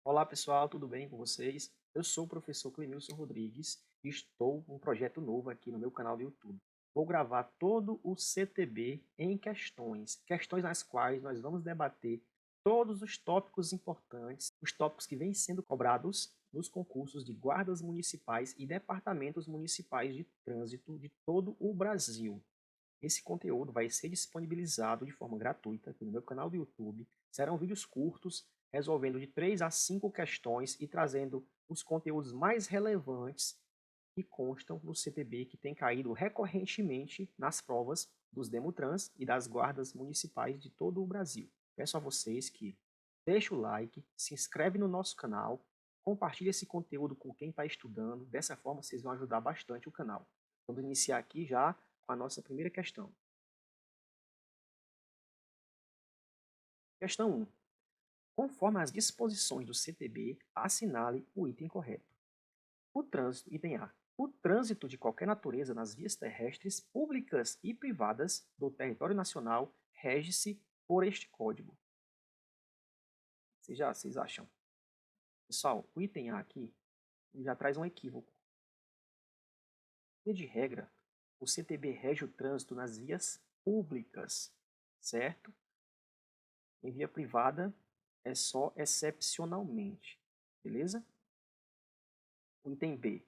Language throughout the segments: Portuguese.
Olá pessoal, tudo bem com vocês? Eu sou o professor Clemilson Rodrigues e estou com um projeto novo aqui no meu canal do YouTube. Vou gravar todo o CTB em questões nas quais nós vamos debater todos os tópicos importantes, os tópicos que vêm sendo cobrados nos concursos de guardas municipais e departamentos municipais de trânsito de todo o Brasil. Esse conteúdo vai ser disponibilizado de forma gratuita aqui no meu canal do YouTube. Serão vídeos curtos, resolvendo de 3 a 5 questões e trazendo os conteúdos mais relevantes que constam no CTB, que tem caído recorrentemente nas provas dos Demutrans e das guardas municipais de todo o Brasil. Peço a vocês que deixem o like, se inscreve no nosso canal, compartilhe esse conteúdo com quem está estudando. Dessa forma, vocês vão ajudar bastante o canal. Vamos iniciar aqui já com a nossa primeira questão. Questão 1. Conforme as disposições do CTB, assinale o item correto. O trânsito, item A. O trânsito de qualquer natureza nas vias terrestres, públicas e privadas do território nacional rege-se por este código. Vocês acham? Pessoal, o item A aqui já traz um equívoco. Via de regra, o CTB rege o trânsito nas vias públicas, certo? Em via privada é só excepcionalmente, beleza? O item B.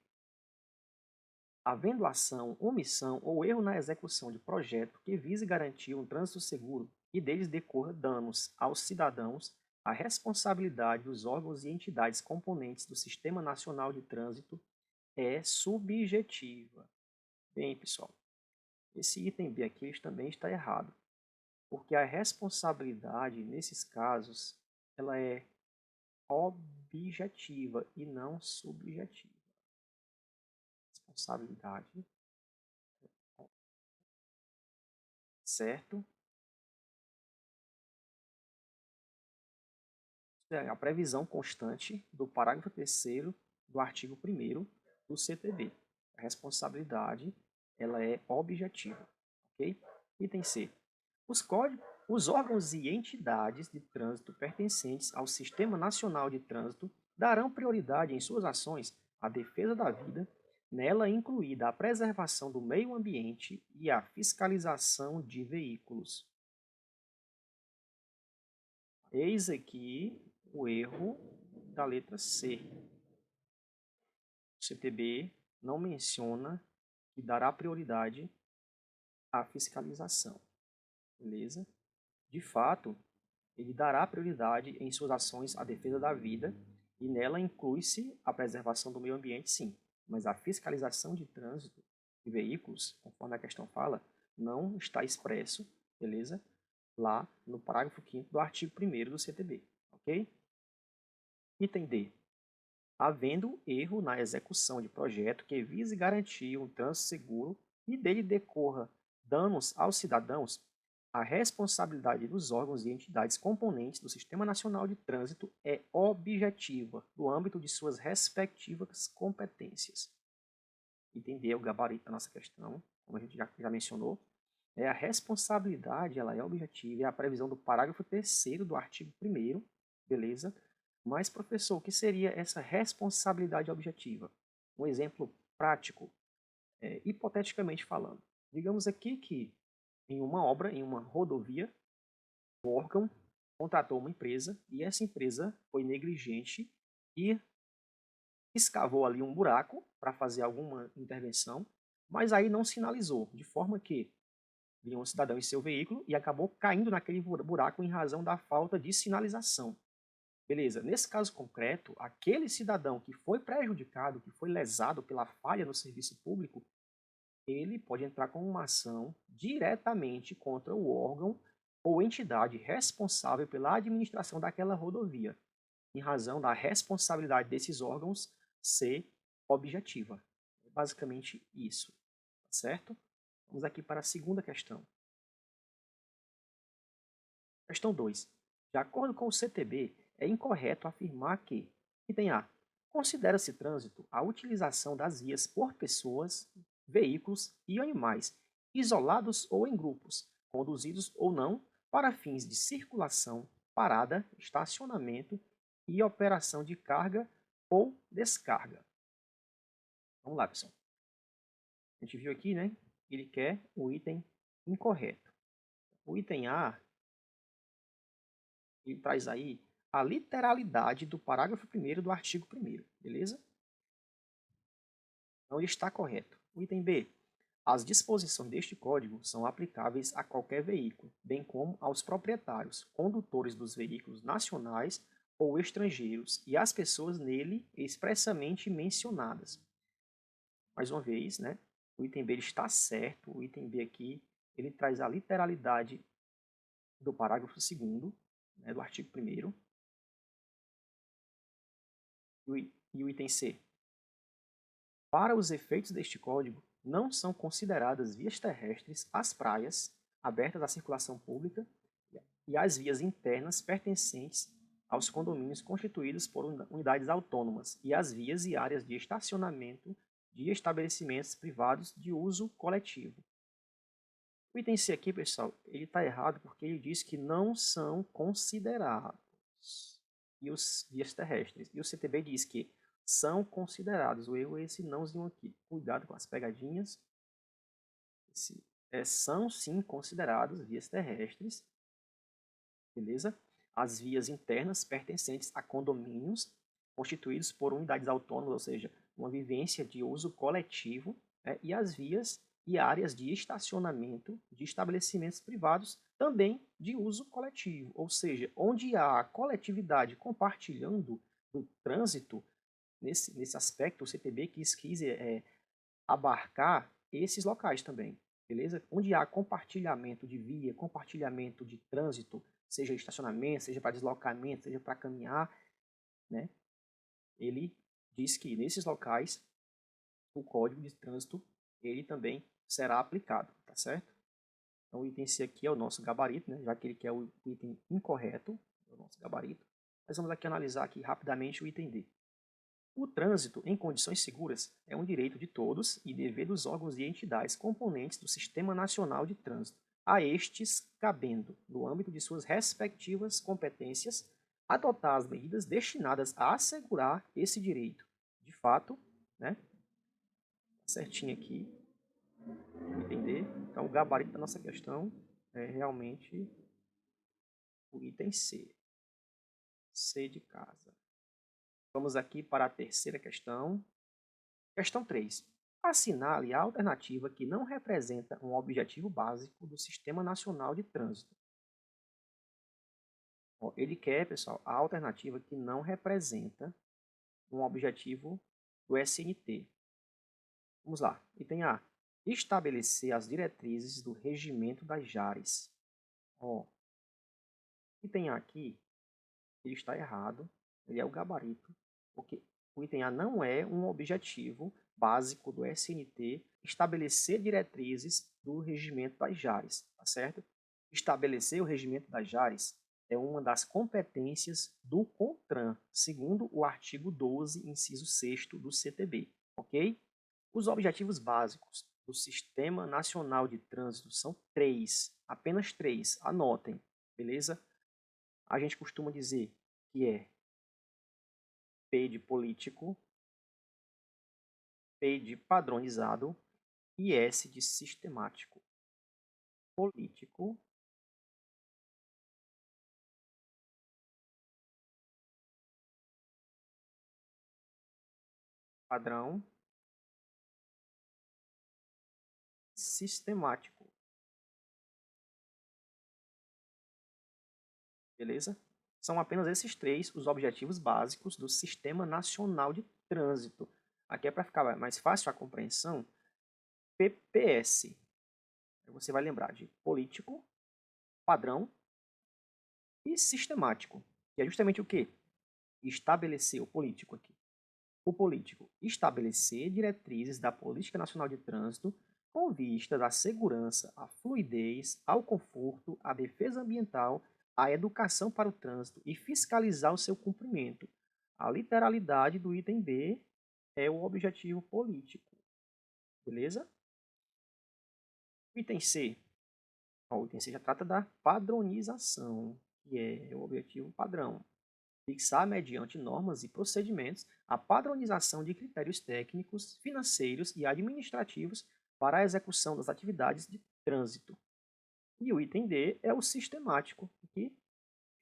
Havendo ação, omissão ou erro na execução de projeto que vise garantir um trânsito seguro e deles decorra danos aos cidadãos, a responsabilidade dos órgãos e entidades componentes do Sistema Nacional de Trânsito é subjetiva. Bem, pessoal, esse item B aqui também está errado, porque a responsabilidade, nesses casos, ela é objetiva e não subjetiva. Responsabilidade, certo? É a previsão constante do parágrafo 3º do artigo 1º do CTB. A responsabilidade, ela é objetiva, ok? Item C. Os órgãos e entidades de trânsito pertencentes ao Sistema Nacional de Trânsito darão prioridade em suas ações à defesa da vida, nela incluída a preservação do meio ambiente e a fiscalização de veículos. Eis aqui o erro da letra C. O CTB não menciona que dará prioridade à fiscalização, beleza? De fato, ele dará prioridade em suas ações à defesa da vida e nela inclui-se a preservação do meio ambiente, sim. Mas a fiscalização de trânsito de veículos, conforme a questão fala, não está expresso, beleza? Lá no parágrafo 5º do artigo 1º do CTB, ok? Item D. Havendo erro na execução de projeto que vise garantir um trânsito seguro e dele decorra danos aos cidadãos, a responsabilidade dos órgãos e entidades componentes do Sistema Nacional de Trânsito é objetiva, no âmbito de suas respectivas competências. Entender o gabarito da nossa questão, como a gente já mencionou, a responsabilidade ela é objetiva, é a previsão do parágrafo 3º do artigo 1º, beleza? Mas, professor, o que seria essa responsabilidade objetiva? Um exemplo prático, hipoteticamente falando. Digamos aqui que em uma obra, em uma rodovia, o órgão contratou uma empresa e essa empresa foi negligente e escavou ali um buraco para fazer alguma intervenção, mas aí não sinalizou, de forma que vinha um cidadão em seu veículo e acabou caindo naquele buraco em razão da falta de sinalização. Beleza, nesse caso concreto, aquele cidadão que foi prejudicado, que foi lesado pela falha no serviço público, ele pode entrar com uma ação diretamente contra o órgão ou entidade responsável pela administração daquela rodovia, em razão da responsabilidade desses órgãos ser objetiva. É basicamente isso, certo? Vamos aqui para a segunda questão. Questão 2. De acordo com o CTB, é incorreto afirmar que, item A, considera-se trânsito a utilização das vias por pessoas, veículos e animais, isolados ou em grupos, conduzidos ou não, para fins de circulação, parada, estacionamento e operação de carga ou descarga. Vamos lá, pessoal. A gente viu aqui, né? Ele quer o item incorreto. O item A, ele traz aí a literalidade do parágrafo 1º do artigo 1º, beleza? Então, ele está correto. O item B. As disposições deste código são aplicáveis a qualquer veículo, bem como aos proprietários, condutores dos veículos nacionais ou estrangeiros e às pessoas nele expressamente mencionadas. Mais uma vez, né? O item B está certo. O item B aqui, ele traz a literalidade do parágrafo 2º, né, do artigo 1º. E o item C. Para os efeitos deste código, não são consideradas vias terrestres as praias abertas à circulação pública e as vias internas pertencentes aos condomínios constituídos por unidades autônomas e as vias e áreas de estacionamento de estabelecimentos privados de uso coletivo. O item C aqui, pessoal, ele está errado porque ele diz que não são considerados e os vias terrestres. E o CTB diz que são considerados. O erro é esse nãozinho aqui. Cuidado com as pegadinhas. São sim considerados vias terrestres. Beleza? As vias internas pertencentes a condomínios constituídos por unidades autônomas, ou seja, uma vivência de uso coletivo, né? E as vias e áreas de estacionamento de estabelecimentos privados também de uso coletivo, ou seja, onde há coletividade compartilhando o trânsito, nesse aspecto, o CTB quis abarcar esses locais também, beleza? Onde há compartilhamento de via, compartilhamento de trânsito, seja estacionamento, seja para deslocamento, seja para caminhar, né? Ele diz que nesses locais o código de trânsito ele também será aplicado, tá certo? Então o item C aqui é o nosso gabarito, né? Já que ele quer o item incorreto, é o nosso gabarito. Mas vamos aqui analisar aqui rapidamente o item D. O trânsito em condições seguras é um direito de todos e dever dos órgãos e entidades componentes do Sistema Nacional de Trânsito, a estes cabendo, no âmbito de suas respectivas competências, adotar as medidas destinadas a assegurar esse direito. De fato, né? Certinho aqui, entender. Então, o gabarito da nossa questão é realmente o item C. C de casa. Vamos aqui para a terceira questão. Questão 3. Assinale a alternativa que não representa um objetivo básico do Sistema Nacional de Trânsito. Ele quer, pessoal, a alternativa que não representa um objetivo do SNT. Vamos lá. Item A. Estabelecer as diretrizes do regimento das JARes. Item A aqui, ele está errado. Ele é o gabarito, porque o item A não é um objetivo básico do SNT estabelecer diretrizes do regimento das JARes, tá certo? Estabelecer o regimento das JARes é uma das competências do CONTRAN, segundo o artigo 12, inciso 6º do CTB, ok? Os objetivos básicos do Sistema Nacional de Trânsito são 3, apenas 3, anotem, beleza? A gente costuma dizer que é P de político, P de padronizado e S de sistemático. Político, padrão, sistemático. Beleza? São apenas esses 3 os objetivos básicos do Sistema Nacional de Trânsito. Aqui é para ficar mais fácil a compreensão. PPS. Você vai lembrar de político, padrão e sistemático. Que é justamente o quê? Estabelecer o político aqui. O político estabelecer diretrizes da Política Nacional de Trânsito com vistas à segurança, à fluidez, ao conforto, à defesa ambiental, à educação para o trânsito e fiscalizar o seu cumprimento. A literalidade do item B é o objetivo político. Beleza? O item C. O item C já trata da padronização, que é o objetivo padrão. fixar mediante normas e procedimentos a padronização de critérios técnicos, financeiros e administrativos para a execução das atividades de trânsito. E o item D é o sistemático, que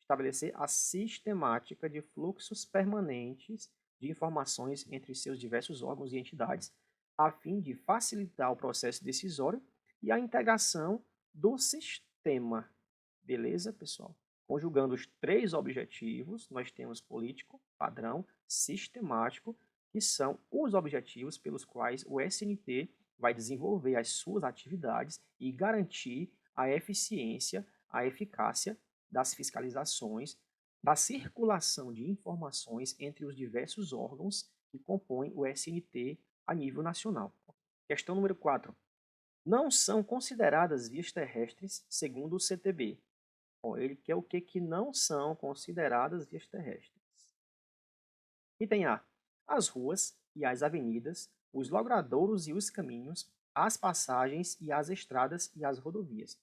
estabelecer a sistemática de fluxos permanentes de informações entre seus diversos órgãos e entidades, a fim de facilitar o processo decisório e a integração do sistema. Beleza, pessoal? Conjugando os três objetivos, nós temos político, padrão, sistemático, que são os objetivos pelos quais o SNT vai desenvolver as suas atividades e garantir a eficiência, a eficácia das fiscalizações, da circulação de informações entre os diversos órgãos que compõem o SNT a nível nacional. Questão número 4. Não são consideradas vias terrestres segundo o CTB. Ele quer o que não são consideradas vias terrestres. Item A. As ruas e as avenidas, os logradouros e os caminhos, as passagens e as estradas e as rodovias.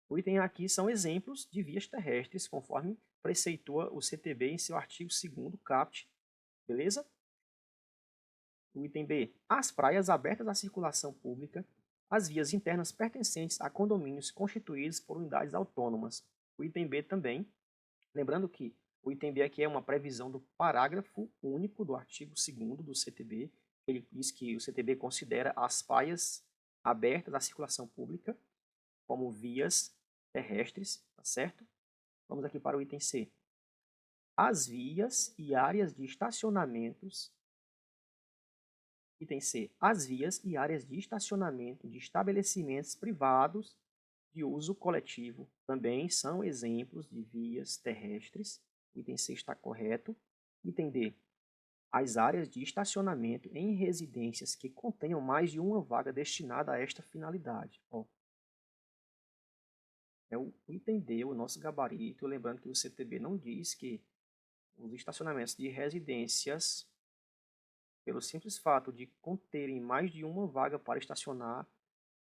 O item aqui são exemplos de vias terrestres, conforme preceitua o CTB em seu artigo 2º caput, beleza? O item B, as praias abertas à circulação pública, as vias internas pertencentes a condomínios constituídos por unidades autônomas. O item B também, lembrando que o item B aqui é uma previsão do parágrafo único do artigo 2º do CTB, ele diz que o CTB considera as praias abertas à circulação pública como vias terrestres, tá certo? Vamos aqui para o item C. As vias e áreas de estacionamentos. Item C. As vias e áreas de estacionamento de estabelecimentos privados de uso coletivo também são exemplos de vias terrestres. Item C está correto. Item D. As áreas de estacionamento em residências que contenham mais de uma vaga destinada a esta finalidade. É o item D, o nosso gabarito. Lembrando que o CTB não diz que os estacionamentos de residências, pelo simples fato de conterem mais de uma vaga para estacionar,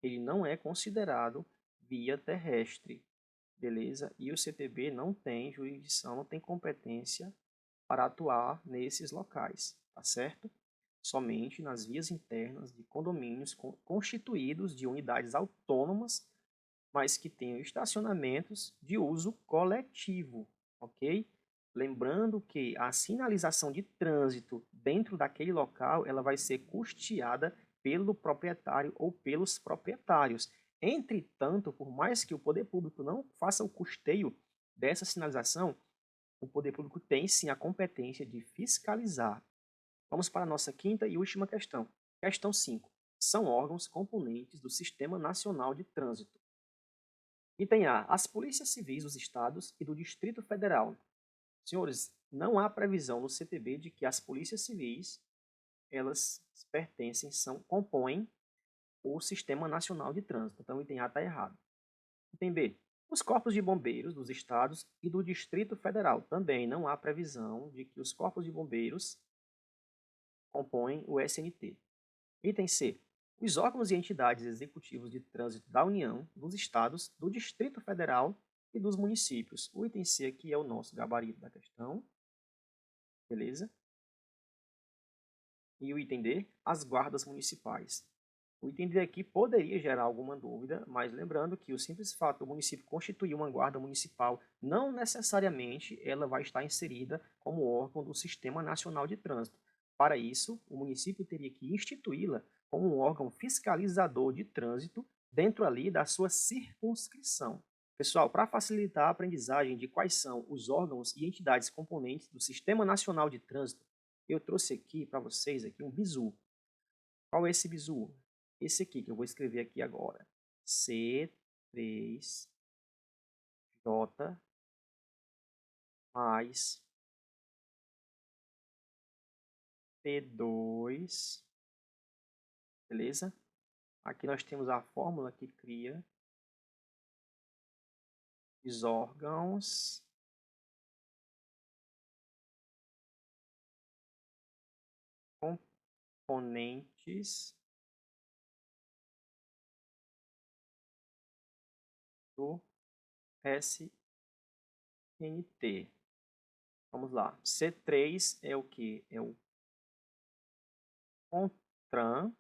ele não é considerado via terrestre, beleza? E o CTB não tem jurisdição, não tem competência para atuar nesses locais, tá certo? Somente nas vias internas de condomínios constituídos de unidades autônomas, mas que tenham estacionamentos de uso coletivo, ok? Lembrando que a sinalização de trânsito dentro daquele local, ela vai ser custeada pelo proprietário ou pelos proprietários. Entretanto, por mais que o poder público não faça o custeio dessa sinalização, o poder público tem sim a competência de fiscalizar. Vamos para a nossa quinta e última questão. Questão 5. São órgãos componentes do Sistema Nacional de Trânsito. Item A. As polícias civis dos estados e do Distrito Federal. Senhores, não há previsão no CTB de que as polícias civis, elas compõem o Sistema Nacional de Trânsito. Então, o item A está errado. Item B. Os corpos de bombeiros dos estados e do Distrito Federal. Também não há previsão de que os corpos de bombeiros compõem o SNT. Item C. Os órgãos e entidades executivos de trânsito da União, dos estados, do Distrito Federal e dos municípios. O item C aqui é o nosso gabarito da questão. Beleza? E o item D, as guardas municipais. O item D aqui poderia gerar alguma dúvida, mas lembrando que o simples fato do município constituir uma guarda municipal, não necessariamente ela vai estar inserida como órgão do Sistema Nacional de Trânsito. Para isso, o município teria que instituí-la como um órgão fiscalizador de trânsito dentro ali da sua circunscrição. Pessoal, para facilitar a aprendizagem de quais são os órgãos e entidades componentes do Sistema Nacional de Trânsito, eu trouxe aqui para vocês aqui um bizu. Qual é esse bizu? Esse aqui que eu vou escrever aqui agora. C3J mais P2, beleza? Aqui nós temos a fórmula que cria os órgãos componentes do SNT. Vamos lá. C3 é o quê? É o CONTRAN.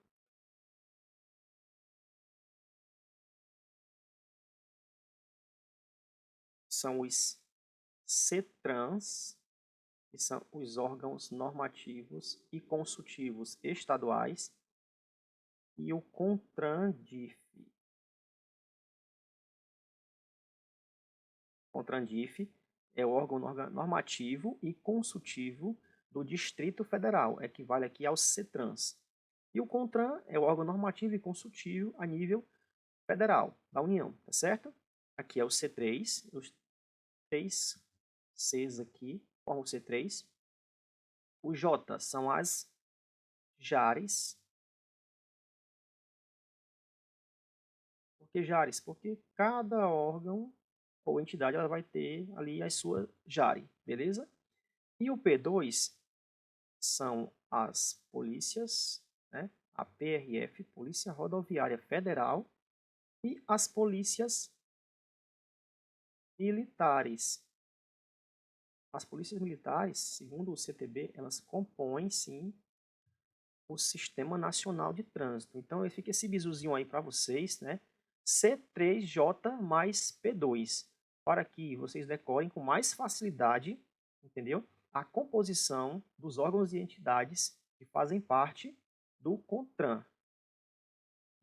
São os CETRANs, que são os órgãos normativos e consultivos estaduais, e o CONTRANDIF. CONTRANDIF é o órgão normativo e consultivo do Distrito Federal, equivale aqui aos CETRANs. E o CONTRAN é o órgão normativo e consultivo a nível federal, da União, tá certo? Aqui é o C3, os 3 Cs aqui formam o C3. O J são as JARES. Por que JARES? Porque cada órgão ou entidade ela vai ter ali a sua JARE, beleza? E o P2 são as polícias, né? A PRF, Polícia Rodoviária Federal, e as polícias militares. As polícias militares, segundo o CTB, elas compõem, sim, o Sistema Nacional de Trânsito. Então, fica esse bizuzinho aí para vocês, né? C3J mais P2, para que vocês decorem com mais facilidade, entendeu? A composição dos órgãos e entidades que fazem parte do CONTRAN.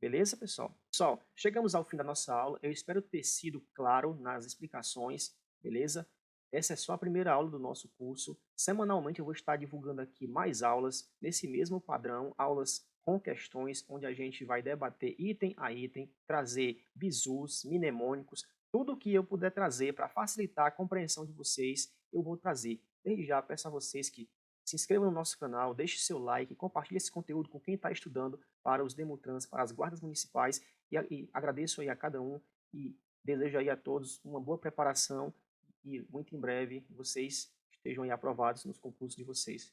Beleza, pessoal? Pessoal, chegamos ao fim da nossa aula. Eu espero ter sido claro nas explicações, beleza? Essa é só a primeira aula do nosso curso. Semanalmente eu vou estar divulgando aqui mais aulas nesse mesmo padrão, aulas com questões onde a gente vai debater item a item, trazer bizus, mnemônicos, tudo que eu puder trazer para facilitar a compreensão de vocês, eu vou trazer. Desde já peço a vocês que se inscrevam no nosso canal, deixe seu like, compartilhe esse conteúdo com quem está estudando para os Demutrans, para as guardas municipais, e agradeço aí a cada um e desejo aí a todos uma boa preparação e muito em breve vocês estejam aí aprovados nos concursos de vocês.